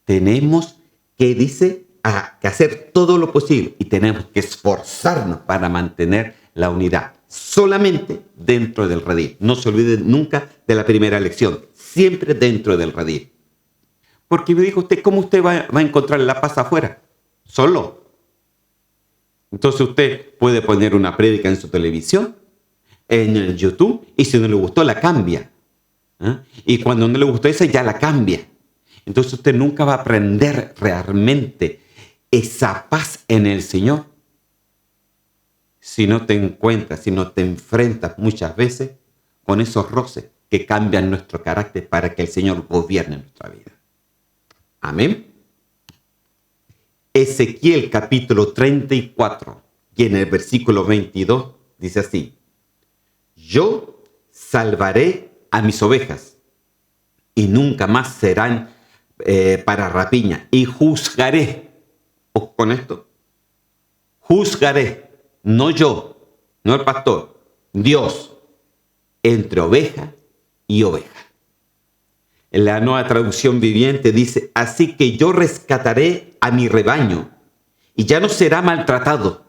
Tenemos que hacer todo lo posible y tenemos que esforzarnos para mantener la unidad. Solamente dentro del redil. No se olviden nunca de la primera lección. Siempre dentro del redil. Porque me dijo usted, ¿cómo usted va a encontrar la paz afuera? Solo. Entonces usted puede poner una prédica en su televisión, en el YouTube, y si no le gustó, la cambia. Y cuando no le gustó esa, ya la cambia. Entonces usted nunca va a aprender realmente esa paz en el Señor si no te encuentras, si no te enfrentas muchas veces con esos roces que cambian nuestro carácter para que el Señor gobierne nuestra vida. Amén. Ezequiel capítulo 34 y en el versículo 22 dice así: yo salvaré a mis ovejas y nunca más serán para rapiña, y juzgaré. Ojo con esto. Juzgaré, no yo, no el pastor, Dios, entre oveja y oveja. En la Nueva Traducción Viviente dice: así que yo rescataré a mi rebaño y ya no será maltratado.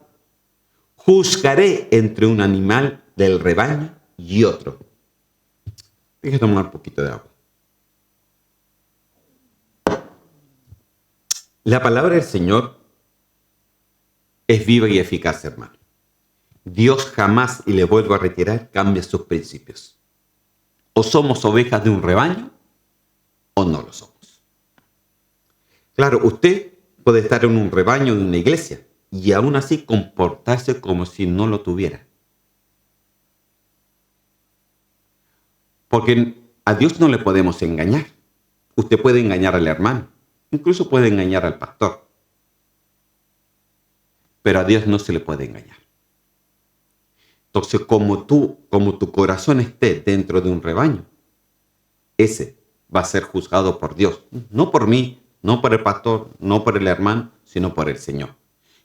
Juzgaré entre un animal del rebaño y otro. Déjame tomar un poquito de agua. La palabra del Señor es viva y eficaz, hermano. Dios jamás, y le vuelvo a retirar, cambia sus principios. O somos ovejas de un rebaño o no lo somos. Claro, usted puede estar en un rebaño de una iglesia y aún así comportarse como si no lo tuviera. Porque a Dios no le podemos engañar. Usted puede engañar al hermano, incluso puede engañar al pastor. Pero a Dios no se le puede engañar. Entonces, como tu corazón esté dentro de un rebaño, ese va a ser juzgado por Dios. No por mí, no por el pastor, no por el hermano, sino por el Señor.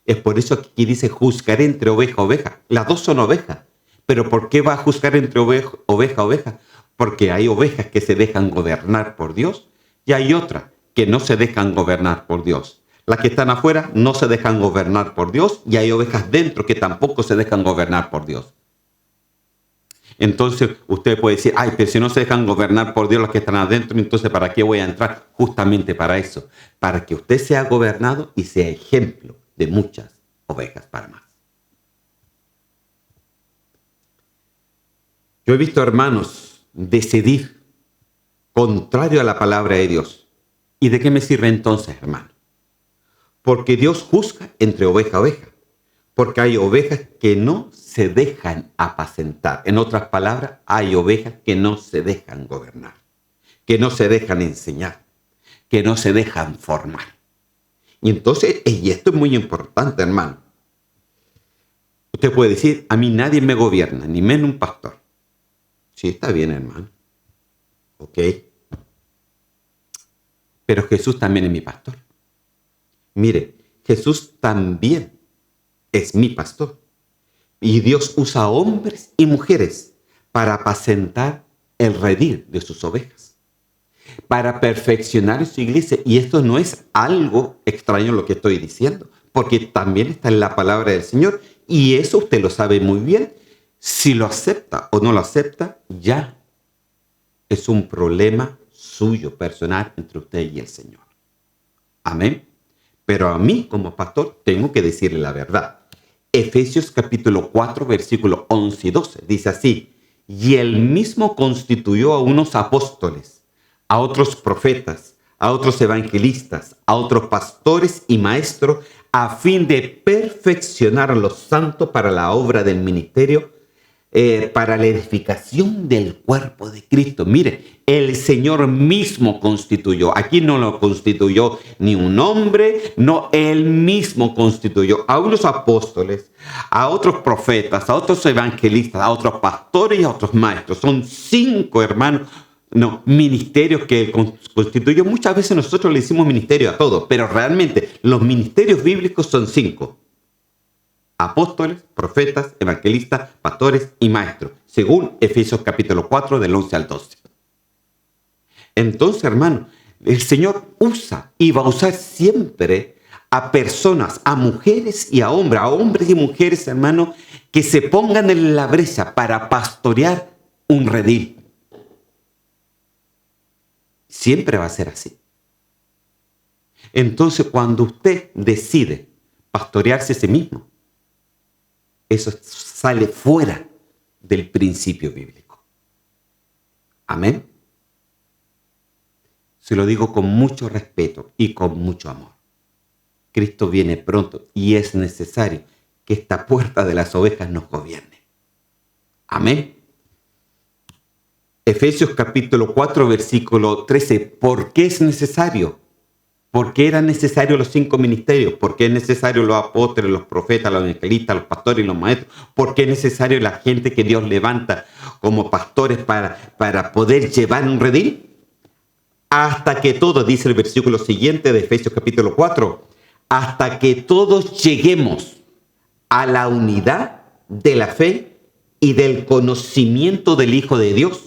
Es por eso que aquí dice: juzgaré entre oveja y oveja. Las dos son ovejas. ¿Pero por qué va a juzgar entre oveja y oveja? Porque hay ovejas que se dejan gobernar por Dios y hay otras que no se dejan gobernar por Dios. Las que están afuera no se dejan gobernar por Dios y hay ovejas dentro que tampoco se dejan gobernar por Dios. Entonces usted puede decir: ay, pero si no se dejan gobernar por Dios los que están adentro, entonces ¿para qué voy a entrar? Justamente para eso, para que usted sea gobernado y sea ejemplo de muchas ovejas para más. Yo he visto hermanos decidir contrario a la palabra de Dios. ¿Y de qué me sirve entonces, hermano? Porque Dios juzga entre oveja y oveja. Porque hay ovejas que no se dejan apacentar. En otras palabras, hay ovejas que no se dejan gobernar, que no se dejan enseñar, que no se dejan formar. Y entonces, y esto es muy importante, hermano. Usted puede decir: a mí nadie me gobierna, ni menos un pastor. Sí, está bien, hermano. Ok. Pero Jesús también es mi pastor. Mire, Jesús también es mi pastor. Y Dios usa hombres y mujeres para apacentar el redil de sus ovejas, para perfeccionar su iglesia. Y esto no es algo extraño lo que estoy diciendo, porque también está en la palabra del Señor. Y eso usted lo sabe muy bien. Si lo acepta o no lo acepta, ya es un problema suyo, personal, entre usted y el Señor. Amén. Pero a mí, como pastor, tengo que decirle la verdad. Efesios capítulo 4, versículos 11 y 12. Dice así: y él mismo constituyó a unos apóstoles, a otros profetas, a otros evangelistas, a otros pastores y maestros, a fin de perfeccionar a los santos para la obra del ministerio, para la edificación del cuerpo de Cristo. Mire, el Señor mismo constituyó. Aquí no lo constituyó ni un hombre, no, Él mismo constituyó a unos apóstoles, a otros profetas, a otros evangelistas, a otros pastores y a otros maestros. Son 5, hermanos, no, ministerios que Él constituyó. Muchas veces nosotros le decimos ministerio a todo, pero realmente los ministerios bíblicos son 5. Apóstoles, profetas, evangelistas, pastores y maestros, según Efesios capítulo 4 del 11 al 12. Entonces, hermano, el Señor usa y va a usar siempre a personas, a mujeres y a hombres y mujeres, hermano, que se pongan en la brecha para pastorear un redil. Siempre va a ser así. Entonces, cuando usted decide pastorearse a sí mismo, eso sale fuera del principio bíblico. Amén. Se lo digo con mucho respeto y con mucho amor. Cristo viene pronto y es necesario que esta puerta de las ovejas nos gobierne. Amén. Efesios capítulo 4, versículo 13. ¿Por qué es necesario? ¿Por qué eran necesarios los 5 ministerios? ¿Por qué es necesario los apóstoles, los profetas, los evangelistas, los pastores y los maestros? ¿Por qué es necesario la gente que Dios levanta como pastores para poder llevar un redil? Hasta que todos, dice el versículo siguiente de Efesios capítulo 4, hasta que todos lleguemos a la unidad de la fe y del conocimiento del Hijo de Dios,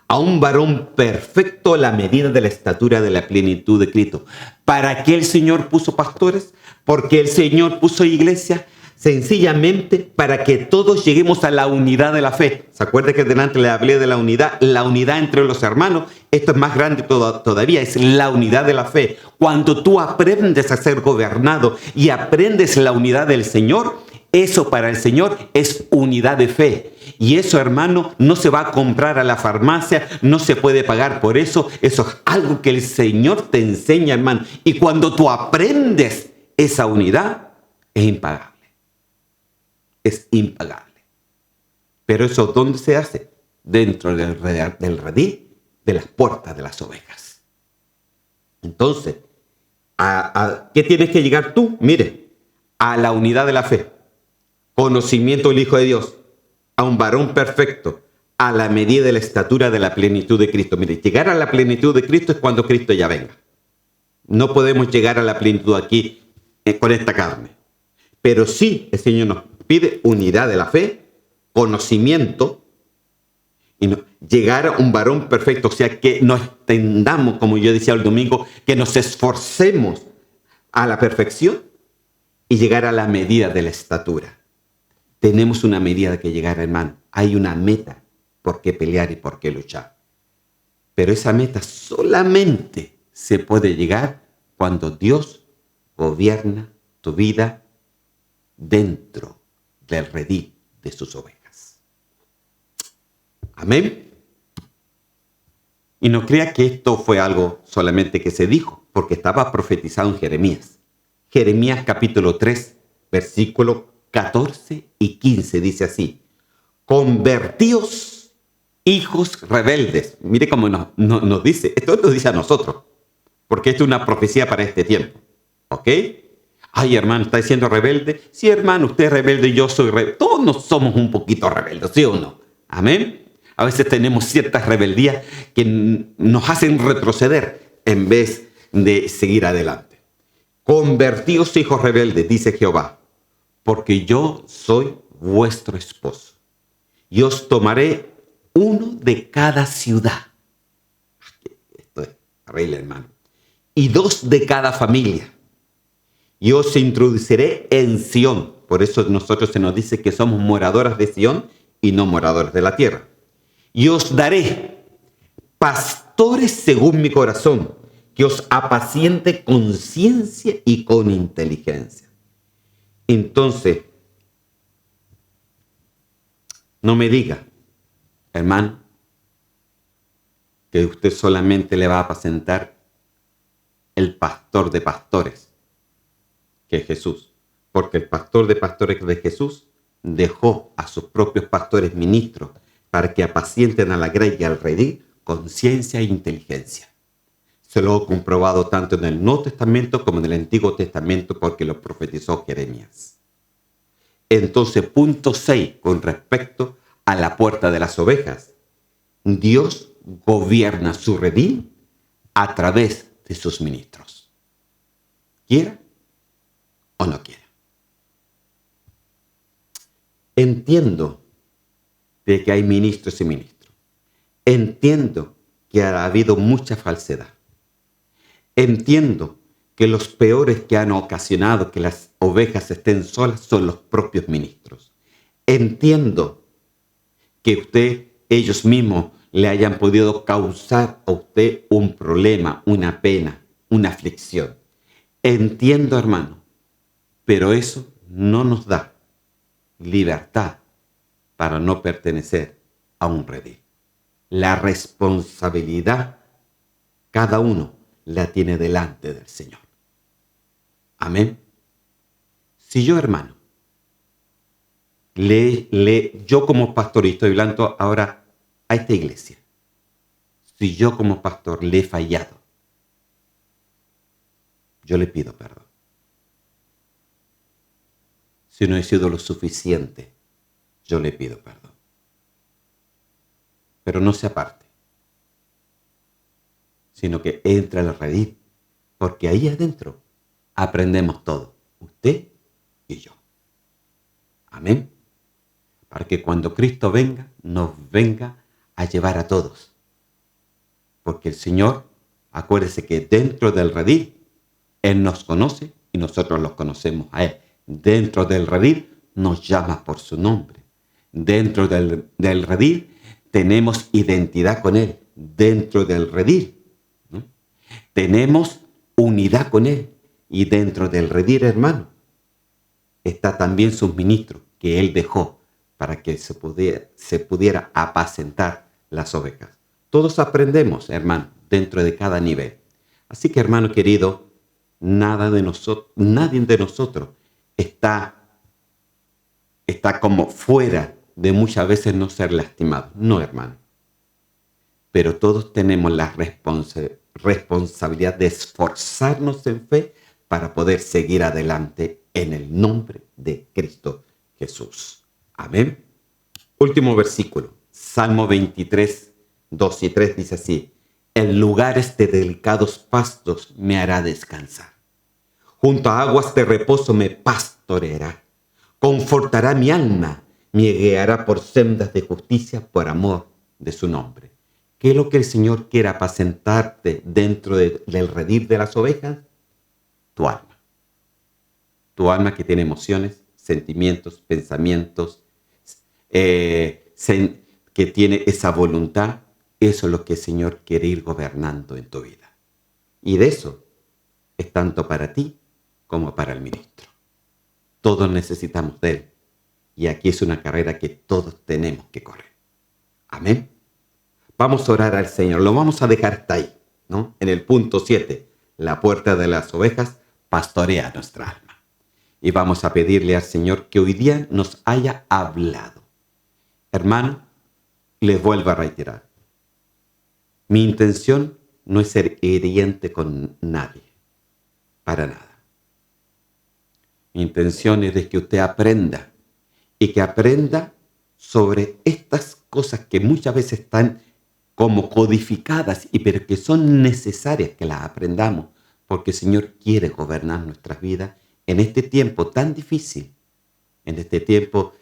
a un varón perfecto a la medida de la estatura de la plenitud de Cristo. ¿Para qué el Señor puso pastores? Porque el Señor puso iglesia sencillamente para que todos lleguemos a la unidad de la fe. ¿Se acuerda que delante le hablé de la unidad entre los hermanos? Esto es más grande todavía, es la unidad de la fe. Cuando tú aprendes a ser gobernado y aprendes la unidad del Señor, eso para el Señor es unidad de fe. Y eso, hermano, no se va a comprar a la farmacia, no se puede pagar por eso. Eso es algo que el Señor te enseña, hermano. Y cuando tú aprendes esa unidad, es impagable. Es impagable. Pero eso, ¿dónde se hace? Dentro del redil de las puertas de las ovejas. Entonces, ¿a qué tienes que llegar tú? Mire, a la unidad de la fe. Conocimiento del Hijo de Dios, a un varón perfecto, a la medida de la estatura de la plenitud de Cristo. Mire, llegar a la plenitud de Cristo es cuando Cristo ya venga. No podemos llegar a la plenitud aquí con esta carne. Pero sí, el Señor nos pide unidad de la fe, conocimiento, y llegar a un varón perfecto. O sea, que nos extendamos, como yo decía el domingo, que nos esforcemos a la perfección y llegar a la medida de la estatura. Tenemos una medida que llegar, hermano. Hay una meta por qué pelear y por qué luchar. Pero esa meta solamente se puede llegar cuando Dios gobierna tu vida dentro del redil de sus ovejas. Amén. Y no crea que esto fue algo solamente que se dijo, porque estaba profetizado en Jeremías. Jeremías capítulo 3, versículo 14 y 15 dice así: convertíos, hijos rebeldes. Mire cómo nos dice, esto nos dice a nosotros, porque esto es una profecía para este tiempo. ¿Ok? Ay, hermano, ¿está diciendo rebelde? Sí, hermano, usted es rebelde y yo soy rebelde. Todos nos somos un poquito rebeldes, ¿sí o no? Amén. A veces tenemos ciertas rebeldías que nos hacen retroceder en vez de seguir adelante. Convertíos, hijos rebeldes, dice Jehová, porque yo soy vuestro esposo, y os tomaré uno de cada ciudad. Esto es terrible, hermano. Y 2 de cada familia. Y os introduciré en Sión. Por eso nosotros se nos dice que somos moradoras de Sión y no moradores de la tierra. Y os daré pastores según mi corazón, que os apaciente con ciencia y con inteligencia. Entonces, no me diga, hermano, que usted solamente le va a apacentar el pastor de pastores, que es Jesús. Porque el pastor de pastores de Jesús dejó a sus propios pastores ministros para que apacienten a la grey y al redil con ciencia e inteligencia. Se lo he comprobado tanto en el Nuevo Testamento como en el Antiguo Testamento porque lo profetizó Jeremías. Entonces, punto 6, con respecto a la puerta de las ovejas. Dios gobierna su redil a través de sus ministros. Quiera o no quiera. Entiendo de que hay ministros y ministros. Entiendo que ha habido mucha falsedad. Entiendo que los peores que han ocasionado que las ovejas estén solas son los propios ministros. Entiendo que ellos mismos le hayan podido causar a usted un problema, una pena, una aflicción. Entiendo, hermano, pero eso no nos da libertad para no pertenecer a un redil. La responsabilidad, cada uno la tiene delante del Señor. Amén. Si yo, hermano, yo como pastor, y estoy hablando ahora a esta iglesia, si yo como pastor le he fallado, yo le pido perdón. Si no he sido lo suficiente, yo le pido perdón. Pero no se aparte, sino que entre al redil, porque ahí adentro aprendemos todo, usted y yo. Amén. Para que cuando Cristo venga, nos venga a llevar a todos. Porque el Señor, acuérdese que dentro del redil, Él nos conoce y nosotros los conocemos a Él. Dentro del redil nos llama por su nombre. Dentro del redil tenemos identidad con Él. Dentro del redil, ¿no? Tenemos unidad con Él. Y dentro del redil, hermano, está también sus ministros que Él dejó para que se pudiera apacentar las ovejas. Todos aprendemos, hermano, dentro de cada nivel. Así que, hermano querido, nadie de nosotros está como fuera de muchas veces no ser lastimado. No, hermano. Pero todos tenemos la responsabilidad de esforzarnos en fe para poder seguir adelante en el nombre de Cristo Jesús. Amén. Último versículo. Salmo 23, 2 y 3 dice así: en lugares de delicados pastos me hará descansar. Junto a aguas de reposo me pastoreará. Confortará mi alma, me guiará por sendas de justicia por amor de su nombre. ¿Qué es lo que el Señor quiere apacentarte dentro del redil de las ovejas? Tu alma. Tu alma que tiene emociones, sentimientos, pensamientos, que tiene esa voluntad. Eso es lo que el Señor quiere ir gobernando en tu vida. Y de eso es tanto para ti como para el ministro. Todos necesitamos de Él. Y aquí es una carrera que todos tenemos que correr. Amén. Vamos a orar al Señor. Lo vamos a dejar hasta ahí, ¿no? En el punto 7. La puerta de las ovejas pastorea nuestra alma. Y vamos a pedirle al Señor que hoy día nos haya hablado. Hermano, les vuelvo a reiterar. Mi intención no es ser hiriente con nadie. Para nada. Mi intención es de que usted aprenda. Y que aprenda sobre estas cosas que muchas veces están como codificadas, pero que son necesarias que las aprendamos. Porque el Señor quiere gobernar nuestras vidas en este tiempo tan difícil. En este tiempo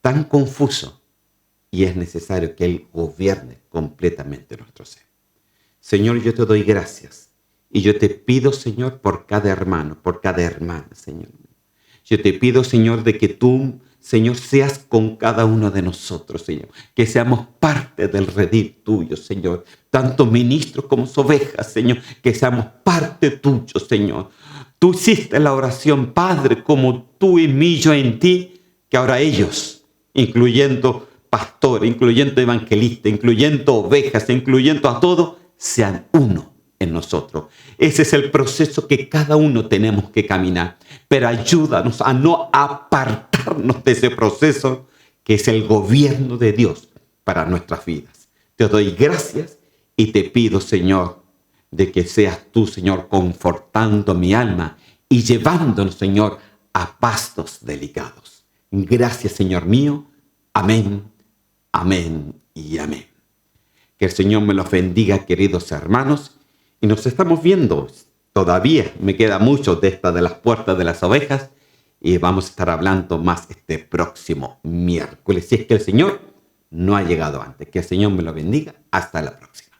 tan confuso. Y es necesario que Él gobierne completamente nuestro ser. Señor, yo te doy gracias. Y yo te pido, Señor, por cada hermano, por cada hermana, Señor. Yo te pido, Señor, de que tú, Señor, seas con cada uno de nosotros, Señor. Que seamos parte del redil tuyo, Señor. Tanto ministros como ovejas, Señor. Que seamos parte tuyo, Señor. Tú hiciste la oración, Padre, como tú y mí, yo en ti. Que ahora ellos, incluyendo pastores, incluyendo evangelistas, incluyendo ovejas, incluyendo a todos, sean uno en nosotros. Ese es el proceso que cada uno tenemos que caminar. Pero ayúdanos a no apartar sacarnos de ese proceso que es el gobierno de Dios para nuestras vidas. Te doy gracias y te pido, Señor, de que seas tú, Señor, confortando mi alma y llevándonos, Señor, a pastos delicados. Gracias, Señor mío. Amén, amén y amén. Que el Señor me los bendiga, queridos hermanos. Y nos estamos viendo. Todavía me queda mucho de las puertas de las ovejas. Y vamos a estar hablando más este próximo miércoles. Si es que el Señor no ha llegado antes. Que el Señor me lo bendiga. Hasta la próxima.